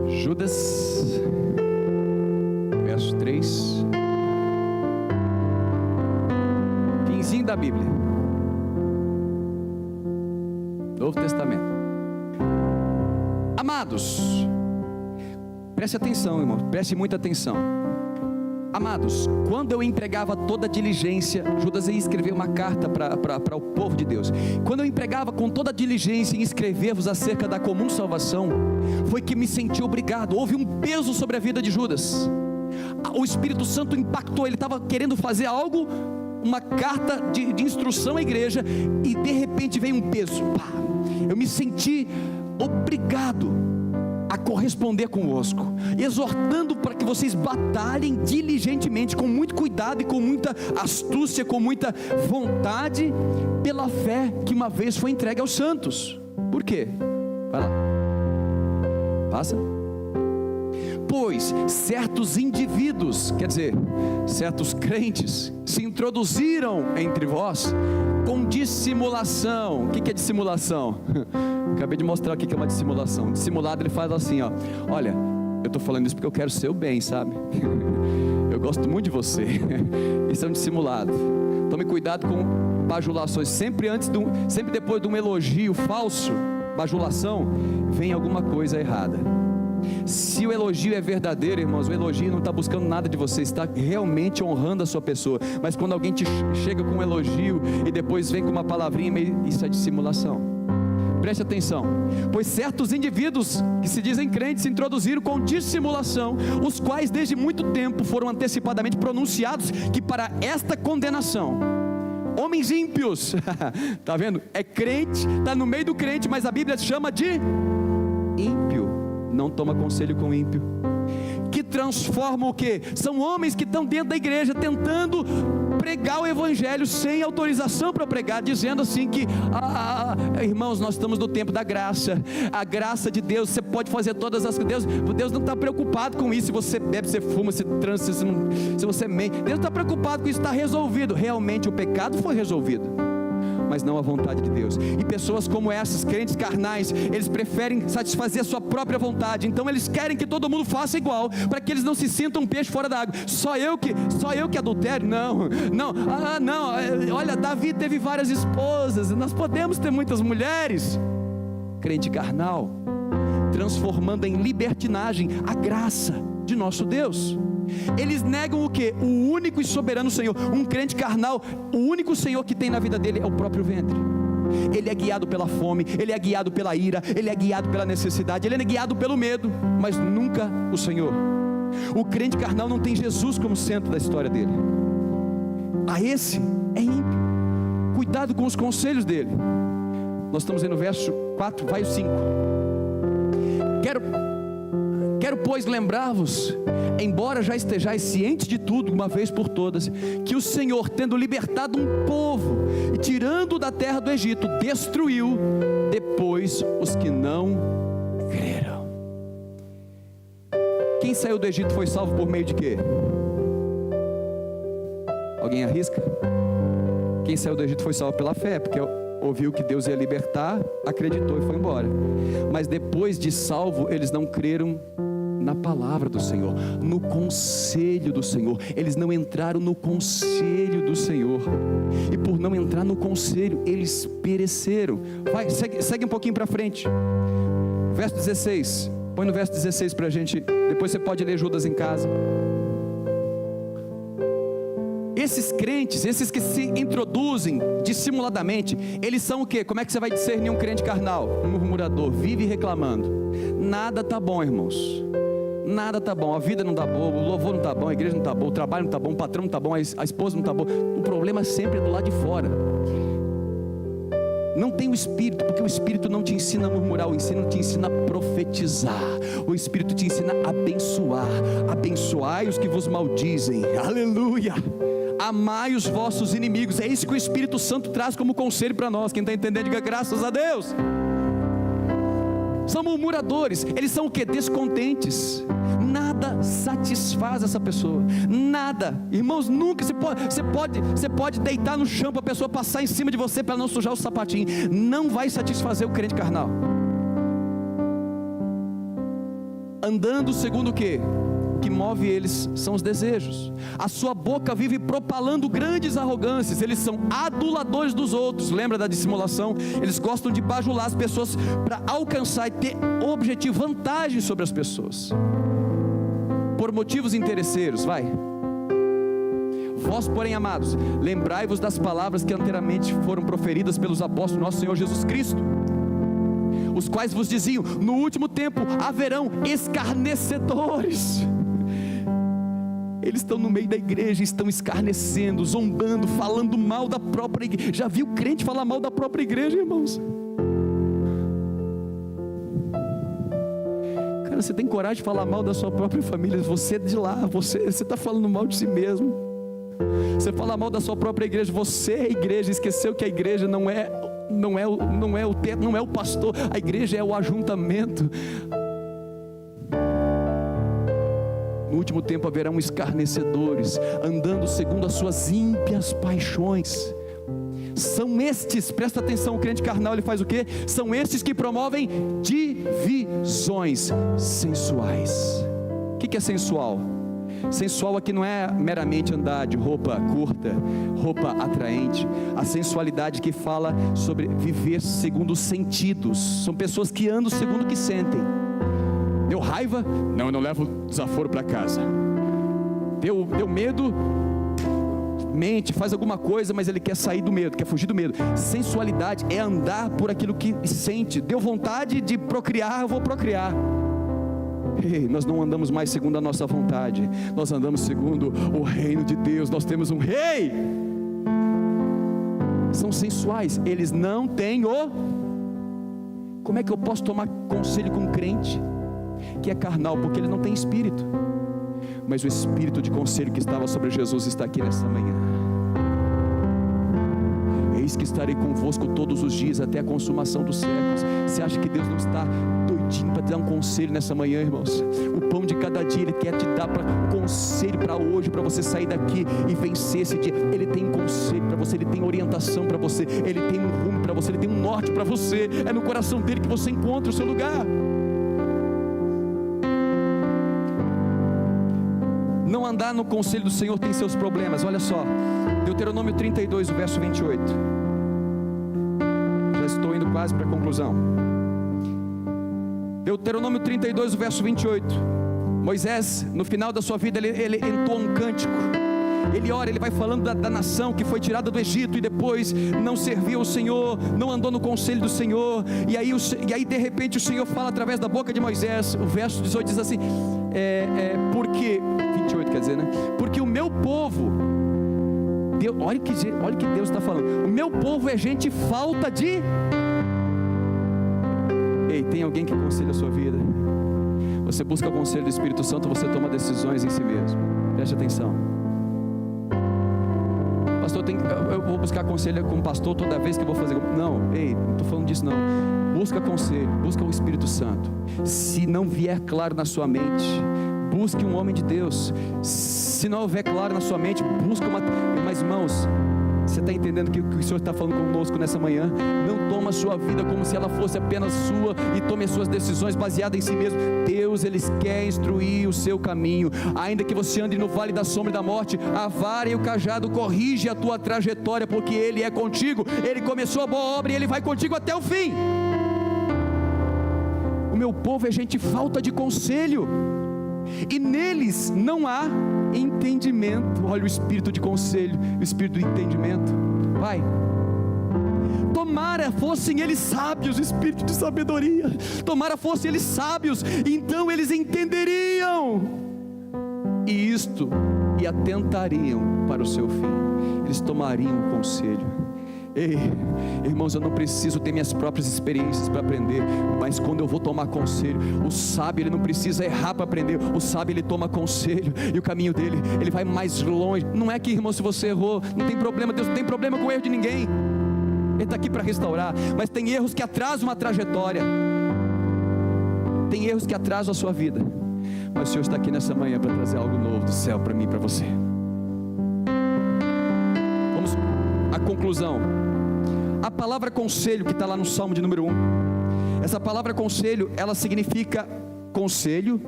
Judas, verso 3, finzinho da Bíblia. Novo Testamento. Amados, preste atenção, irmão, preste muita atenção. Amados, quando eu empregava toda a diligência, Judas ia escrever uma carta para o povo de Deus. Quando eu empregava com toda a diligência em escrever-vos acerca da comum salvação, foi que me senti obrigado. Houve um peso sobre a vida de Judas. O Espírito Santo impactou, ele estava querendo fazer algo, uma carta de instrução à igreja, e de repente veio um peso. Eu me senti obrigado a corresponder convosco, exortando para que vocês batalhem diligentemente, com muito cuidado e com muita astúcia, com muita vontade, pela fé que uma vez foi entregue aos santos. Por quê? Vai lá, passa. Pois certos indivíduos, quer dizer, certos crentes, se introduziram entre vós com dissimulação. O que é dissimulação? Acabei de mostrar o que é uma dissimulação. Dissimulado, ele faz assim, ó: olha, eu estou falando isso porque eu quero o seu bem, sabe? Eu gosto muito de você. Isso é um dissimulado. Tome cuidado com bajulações. Sempre depois de um elogio falso, bajulação, vem alguma coisa errada. Se o elogio é verdadeiro, irmãos, o elogio não está buscando nada de você, está realmente honrando a sua pessoa. Mas quando alguém te chega com um elogio e depois vem com uma palavrinha, isso é dissimulação. Preste atenção. Pois certos indivíduos que se dizem crentes se introduziram com dissimulação, os quais desde muito tempo foram antecipadamente pronunciados que para esta condenação, homens ímpios, está vendo? É crente, está no meio do crente, mas a Bíblia chama de ímpio. Não toma conselho com ímpio. Que transformam o quê? São homens que estão dentro da igreja tentando pregar o evangelho sem autorização para pregar, dizendo assim que, irmãos, nós estamos no tempo da graça, a graça de Deus, você pode fazer todas as coisas, Deus não está preocupado com isso, se você bebe, se fuma, se transa, se você mente, Deus não está preocupado com isso, está resolvido. Realmente o pecado foi resolvido, mas não a vontade de Deus. E pessoas como essas, crentes carnais, eles preferem satisfazer a sua própria vontade. Então eles querem que todo mundo faça igual, para que eles não se sintam um peixe fora da água. Só eu que adultério? Não. Olha, Davi teve várias esposas, nós podemos ter muitas mulheres. Crente carnal, transformando em libertinagem a graça de nosso Deus. Eles negam o que? O único e soberano Senhor. Um crente carnal, o único Senhor que tem na vida dele é o próprio ventre. Ele é guiado pela fome, ele é guiado pela ira, ele é guiado pela necessidade, ele é guiado pelo medo, mas nunca o Senhor. O crente carnal não tem Jesus como centro da história dele. A esse é ímpio. Cuidado com os conselhos dele. Nós estamos aí no verso 4, vai o 5. Quero pois lembrar-vos, embora já estejais cientes de tudo, uma vez por todas, que o Senhor, tendo libertado um povo e tirando da terra do Egito, destruiu depois os que não creram. Quem saiu do Egito foi salvo por meio de quê? Alguém arrisca? Quem saiu do Egito foi salvo pela fé, porque ouviu que Deus ia libertar, acreditou e foi embora. Mas depois de salvo, eles não creram na palavra do Senhor, no conselho do Senhor. Eles não entraram no conselho do Senhor, e por não entrar no conselho, eles pereceram. Vai, segue um pouquinho para frente, verso 16, põe no verso 16 para a gente, depois você pode ler Judas em casa. Esses crentes, esses que se introduzem dissimuladamente, eles são o quê? Como é que você vai discernir um crente carnal? Um murmurador, vive reclamando. Nada está bom, irmãos. Nada está bom, a vida não está boa, o louvor não está bom, a igreja não está boa, o trabalho não está bom, o patrão não está bom, a esposa não está boa. O problema sempre é do lado de fora. Não tem o Espírito, porque o Espírito não te ensina a murmurar, o ensino te ensina a profetizar, o Espírito te ensina a abençoar. Abençoai os que vos maldizem, aleluia. Amai os vossos inimigos. É isso que o Espírito Santo traz como conselho para nós. Quem está entendendo, diga graças a Deus. São murmuradores, eles são o que? Descontentes. Nada satisfaz essa pessoa, nada, irmãos, nunca. Você pode deitar no chão para a pessoa passar em cima de você para não sujar o sapatinho, não vai satisfazer o crente carnal. Andando segundo o que que move eles são os desejos. A sua boca vive propalando grandes arrogâncias. Eles são aduladores dos outros. Lembra da dissimulação? Eles gostam de bajular as pessoas para alcançar e ter objetivo, vantagem sobre as pessoas, por motivos interesseiros. Vós, porém, amados, lembrai-vos das palavras que anteriormente foram proferidas pelos apóstolos nosso Senhor Jesus Cristo, os quais vos diziam: no último tempo haverão escarnecedores. Eles estão no meio da igreja, estão escarnecendo, zombando, falando mal da própria igreja. Já viu crente falar mal da própria igreja, irmãos? Cara, você tem coragem de falar mal da sua própria família? Você é de lá, você está falando mal de si mesmo. Você fala mal da sua própria igreja. Você é a igreja, esqueceu que a igreja não é o teto, não é o pastor. A igreja é o ajuntamento. No último tempo haverão escarnecedores, andando segundo as suas ímpias paixões. São estes, presta atenção, o crente carnal ele faz o quê? São estes que promovem divisões sensuais. O que é sensual? Sensual aqui não é meramente andar de roupa curta, roupa atraente. A sensualidade que fala sobre viver segundo os sentidos. São pessoas que andam segundo o que sentem. Deu raiva? Não, eu não levo desaforo para casa. Deu medo? Mente, faz alguma coisa, mas ele quer sair do medo, quer fugir do medo. Sensualidade é andar por aquilo que sente. Deu vontade de procriar, eu vou procriar. Ei, nós não andamos mais segundo a nossa vontade, nós andamos segundo o reino de Deus. Nós temos um rei. São sensuais, eles não têm Como é que eu posso tomar conselho com um crente que é carnal? Porque ele não tem espírito. Mas o espírito de conselho que estava sobre Jesus está aqui nessa manhã. Eis que estarei convosco todos os dias até a consumação dos séculos. Você acha que Deus não está doidinho para te dar um conselho nessa manhã, irmãos? O pão de cada dia Ele quer te dar conselho para hoje, para você sair daqui e vencer esse dia. Ele tem conselho para você, Ele tem orientação para você, Ele tem um rumo para você, Ele tem um norte para você. É no coração dEle que você encontra o seu lugar. Não andar no conselho do Senhor tem seus problemas. Olha só, Deuteronômio 32, o verso 28. Já estou indo quase para a conclusão. Deuteronômio 32, o verso 28. Moisés, no final da sua vida, ele entoa um cântico. Ele ora, ele vai falando da nação que foi tirada do Egito e depois não serviu o Senhor, não andou no conselho do Senhor. E aí de repente o Senhor fala através da boca de Moisés. O verso 18 diz assim: porque 28 quer dizer, né? Porque o meu povo, olha o que Deus está falando. O meu povo é gente falta de... Ei, tem alguém que aconselha a sua vida? Você busca o conselho do Espírito Santo, você toma decisões em si mesmo. Preste atenção. Pastor, eu vou buscar conselho com o pastor toda vez que eu vou fazer. Não, ei, não estou falando disso não. Busca conselho, busca o Espírito Santo. Se não vier claro na sua mente, busque um homem de Deus. Se não houver claro na sua mente, busca uma... Mas irmãos, você está entendendo que o Senhor está falando conosco nessa manhã? Não toma a sua vida como se ela fosse apenas sua e tome as suas decisões baseadas em si mesmo. Deus, Ele quer instruir o seu caminho. Ainda que você ande no vale da sombra e da morte, a vara e o cajado corrige a tua trajetória, porque Ele é contigo. Ele começou a boa obra e Ele vai contigo até o fim. O meu povo é gente falta de conselho, e neles não há entendimento. Olha o espírito de conselho, o espírito do entendimento. Vai. Tomara fossem eles sábios, espírito de sabedoria. Tomara fossem eles sábios, então eles entenderiam e atentariam para o seu fim. Eles tomariam o conselho. Ei, irmãos, eu não preciso ter minhas próprias experiências para aprender, mas quando eu vou tomar conselho, o sábio ele não precisa errar para aprender. O sábio ele toma conselho e o caminho dele, ele vai mais longe. Não é que, irmão, se você errou, não tem problema. Deus não tem problema com o erro de ninguém. Ele está aqui para restaurar, mas tem erros que atrasam uma trajetória, tem erros que atrasam a sua vida, mas o Senhor está aqui nessa manhã para trazer algo novo do céu para mim e para você. Vamos à conclusão. A palavra conselho que está lá no Salmo de número 1, essa palavra conselho, ela significa conselho,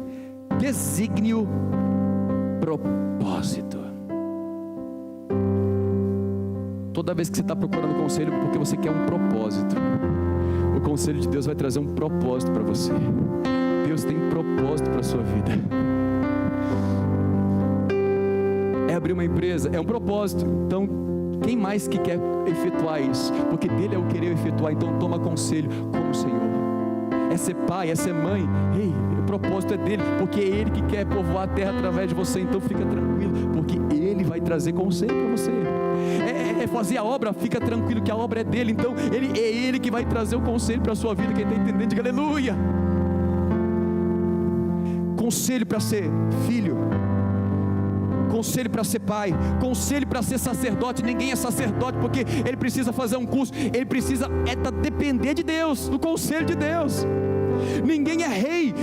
desígnio, propósito. Toda vez que você está procurando conselho, porque você quer um propósito, o conselho de Deus vai trazer um propósito para você. Deus tem propósito para a sua vida. É abrir uma empresa, é um propósito. Então, quem mais que quer efetuar isso? Porque dele é o querer efetuar. Então toma conselho com o Senhor. É ser pai, é ser mãe. Ei, o propósito é dele, porque é ele que quer povoar a terra através de você. Então fica tranquilo, porque ele vai trazer conselho para você. É fazer a obra, fica tranquilo que a obra é dele. Então é ele que vai trazer o conselho para a sua vida. Quem está entendendo, diga aleluia. Conselho para ser filho, conselho para ser pai, conselho para ser sacerdote. Ninguém é sacerdote porque ele precisa fazer um curso, ele precisa depender de Deus, do conselho de Deus. Ninguém é rei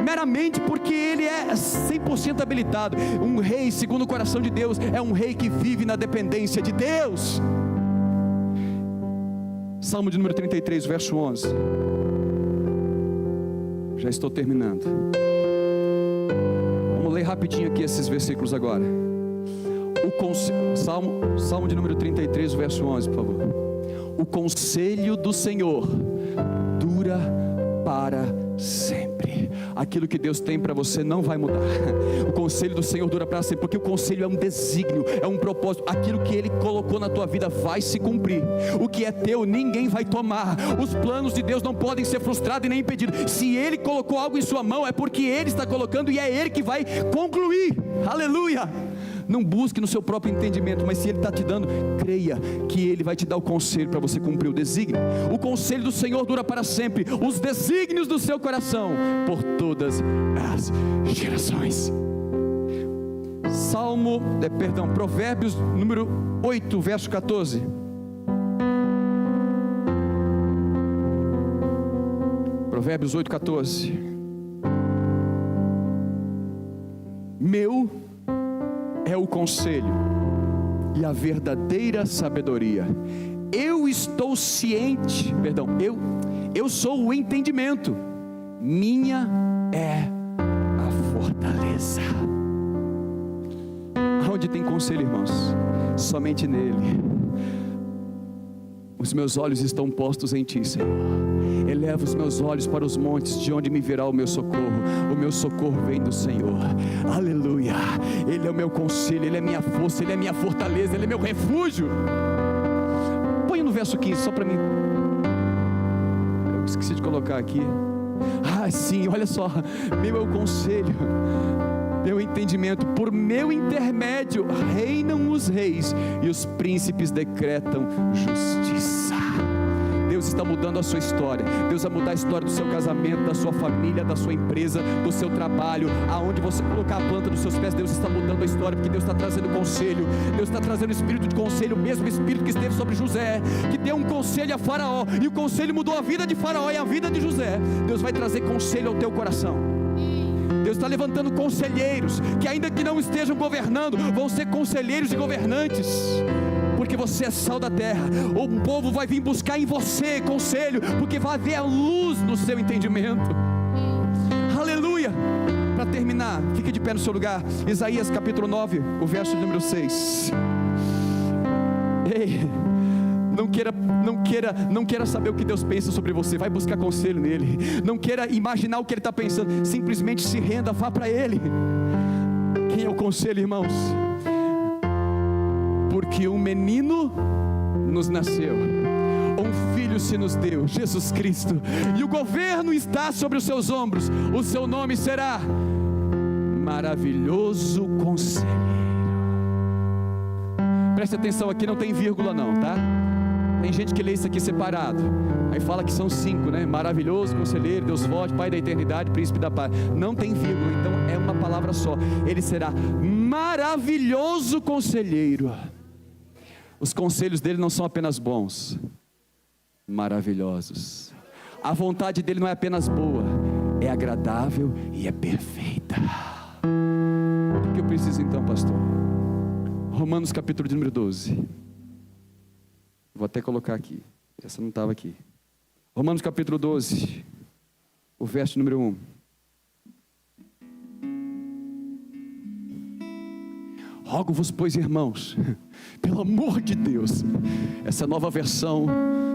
meramente porque ele é 100% habilitado. Um rei segundo o coração de Deus é um rei que vive na dependência de Deus. Salmo de número 33, verso 11. Já estou terminando. Vamos ler rapidinho aqui esses versículos agora. Salmo de número 33, verso 11, por favor. O conselho do Senhor dura para sempre. Aquilo que Deus tem para você não vai mudar. O conselho do Senhor dura para sempre, porque o conselho é um desígnio, é um propósito. Aquilo que Ele colocou na tua vida vai se cumprir. O que é teu, ninguém vai tomar. Os planos de Deus não podem ser frustrados e nem impedidos. Se Ele colocou algo em sua mão, é porque Ele está colocando e é Ele que vai concluir. Aleluia! Não busque no seu próprio entendimento, mas se Ele está te dando, creia que Ele vai te dar o conselho para você cumprir o desígnio. O conselho do Senhor dura para sempre, os desígnios do seu coração por todas as gerações. Provérbios número 8, verso 14. Provérbios 8, 14. Meu é o conselho e a verdadeira sabedoria. Eu estou ciente, eu sou o entendimento. Minha é a fortaleza. Aonde tem conselho, irmãos? Somente nele. Os meus olhos estão postos em ti, Senhor. Eleva os meus olhos para os montes, de onde me virá o meu socorro. O meu socorro vem do Senhor. Aleluia. Ele é o meu conselho, Ele é minha força, Ele é minha fortaleza, Ele é meu refúgio. Põe no verso 15, só para mim. Eu esqueci de colocar aqui. Sim, olha só. Meu é o conselho, meu entendimento. Por meu intermédio reinam os reis e os príncipes decretam justiça. Deus está mudando a sua história. Deus vai mudar a história do seu casamento, da sua família, da sua empresa, do seu trabalho. Aonde você colocar a planta dos seus pés, Deus está mudando a história, porque Deus está trazendo conselho. Deus está trazendo o espírito de conselho, o mesmo espírito que esteve sobre José, que deu um conselho a Faraó, e o conselho mudou a vida de Faraó e a vida de José. Deus vai trazer conselho ao teu coração. Deus está levantando conselheiros, que ainda que não estejam governando, vão ser conselheiros e governantes, porque você é sal da terra. O povo vai vir buscar em você conselho, porque vai haver a luz no seu entendimento. Aleluia. Para terminar, fique de pé no seu lugar. Isaías capítulo 9, o verso número 6. Ei, não queira saber o que Deus pensa sobre você. Vai buscar conselho nele. Não queira imaginar o que Ele está pensando. Simplesmente se renda, vá para Ele. Quem é o conselho, irmãos? Porque um menino nos nasceu, um filho se nos deu, Jesus Cristo, e o governo está sobre os seus ombros. O seu nome será Maravilhoso Conselheiro. Preste atenção, aqui não tem vírgula não, tá? Tem gente que lê isso aqui separado, aí fala que são 5, né? Maravilhoso Conselheiro, Deus forte, Pai da eternidade, Príncipe da paz. Não tem vírgula, então é uma palavra só. Ele será Maravilhoso Conselheiro. Os conselhos dele não são apenas bons, maravilhosos. A vontade dele não é apenas boa, é agradável e é perfeita. O que eu preciso então, pastor? Romanos capítulo de número 12. Vou até colocar aqui, essa não estava aqui. Romanos capítulo 12, o verso número 1. Rogo-vos, pois, irmãos, pelo amor de Deus, essa nova versão,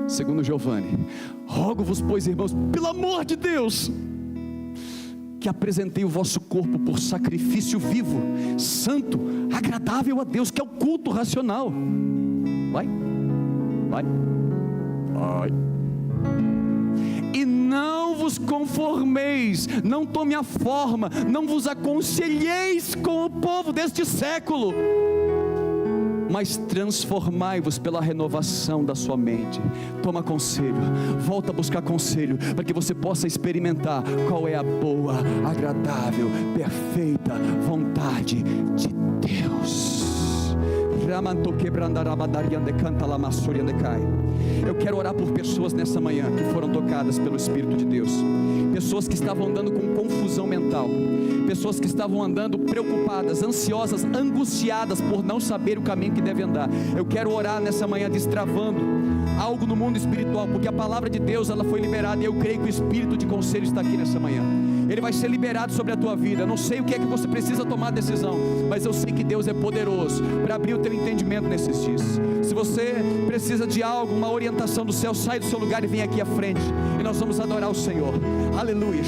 segundo Giovanni, rogo-vos, pois, irmãos, pelo amor de Deus, que apresentei o vosso corpo por sacrifício vivo, santo, agradável a Deus, que é o culto racional. Vai. E não vos conformeis, não tome a forma, não vos aconselheis com o povo deste século, mas transformai-vos pela renovação da sua mente. Toma conselho, volta a buscar conselho, para que você possa experimentar qual é a boa, agradável, perfeita vontade de Deus. Eu quero orar por pessoas nessa manhã que foram tocadas pelo Espírito de Deus, pessoas que estavam andando com confusão mental, pessoas que estavam andando preocupadas, ansiosas, angustiadas por não saber o caminho que devem andar. Eu quero orar nessa manhã destravando algo no mundo espiritual, porque a palavra de Deus, ela foi liberada, e eu creio que o Espírito de conselho está aqui nessa manhã. Ele vai ser liberado sobre a tua vida. Eu não sei o que é que você precisa tomar decisão, mas eu sei que Deus é poderoso para abrir o teu entendimento nesses dias. Se você precisa de algo, uma orientação do céu, sai do seu lugar e vem aqui à frente, e nós vamos adorar o Senhor. Aleluia.